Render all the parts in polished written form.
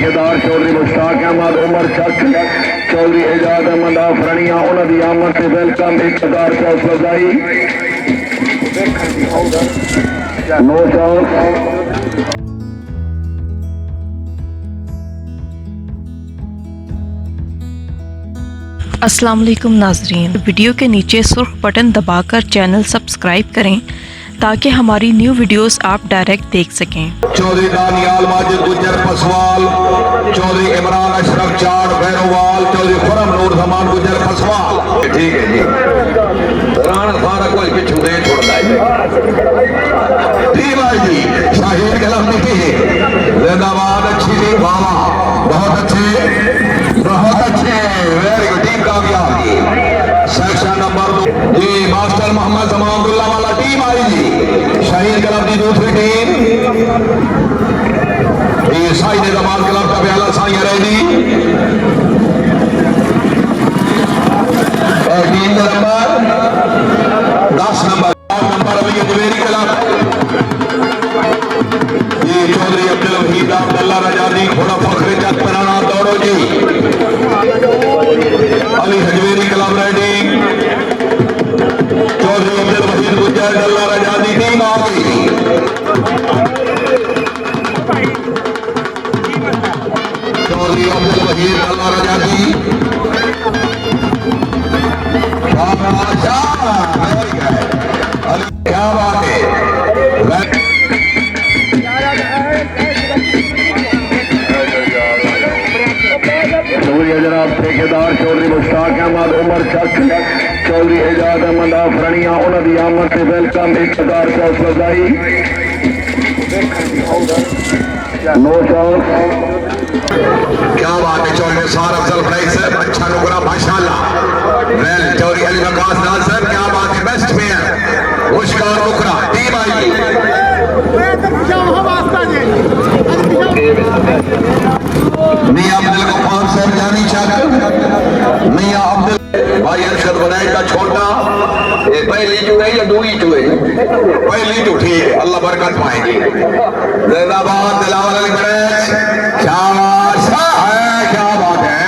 ठेकेदार चौधरी मुश्ताक अहमद उमर चक चौधरी एजाज अहमद आफरनिया उन्होंने आमद से वेलकम 1000 का सजाई नो चांस। अस्सलाम वालेकुम नाजरीन, वीडियो के नीचे सुर्ख बटन दबाकर चैनल सब्सक्राइब करें ताकि हमारी न्यू वीडियोस आप डायरेक्ट देख सकें। चौधरी दानियाल माजिद गुज्जर पसवाल, चौधरी इमरान अशरफ चाड़ भैरोवाल, चौधरी खुरम नूर जमान गुज्जर पसवाल। ठीक है जी, पुराना सारा कोई पिछू नहीं छोड़ता है। ठीक भाई जी, शाहीन कलम नहीं जिंदाबाद। अच्छी थी बाबा, बहुत अच्छे बहुत अच्छे, वेरी गुड। टीम कामयाब सेक्शन नंबर 2 जी, मास्टर मोहम्मद जमाउद्दौला वाला टीम आई जी। शाहीन कलम की दूसरी टीम ये साई ने जमान क्लब का प्याला साई रेडी और टीम नंबर 10 नंबर अभी जवेरी क्लब ये चौधरी अब्दुल वहीद अब्दुल्ला रजादी थोड़ा फखरे चक पराना दौड़ो जी। अली हजवेरी क्लब रेडी, चौधरी अब्दुल वहीद गुज्जर अब्दुल्ला रजादी टीम आ गई। चौधरी अब्दुल वहीद अब्दुल्ला रजादी क्या बात है। जनाब ठेकेदार चौधरी मुश्ताक अहमद उमर चक चौधरी एजाज अहमद आफरनिया उन्होंने आमद से वेलकम 1000 का सजाई नो चांस। क्या बात है। चौधरी सार अफजल फराइज साहब अच्छा नुकरा माशाल्लाह। वेल चौधरी अली वकास नाज साहब क्या बात है, बेस्ट प्लेयर मुश्कार नुकरा टीम आई। मियां अब्दुल गफ्फार साहब जानी चक, मियां अब्दुल भाई अरशद बनाए का छोटा ये पहली जो है या दूरी जो है, पहली जो ठीक है, अल्लाह बरकत पाएंगे। जिंदाबाद दिलावर अली बड़ैच, शाबाश है, क्या बात है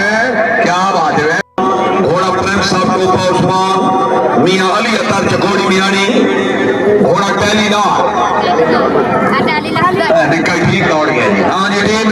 क्या बात है। घोड़ा प्रेम साहब को उस्मान मियां अली अतर चकोड़ी मियानी घोड़ा टैलीदार निकल ठीक दौड़ गया जी। हाँ जी टीम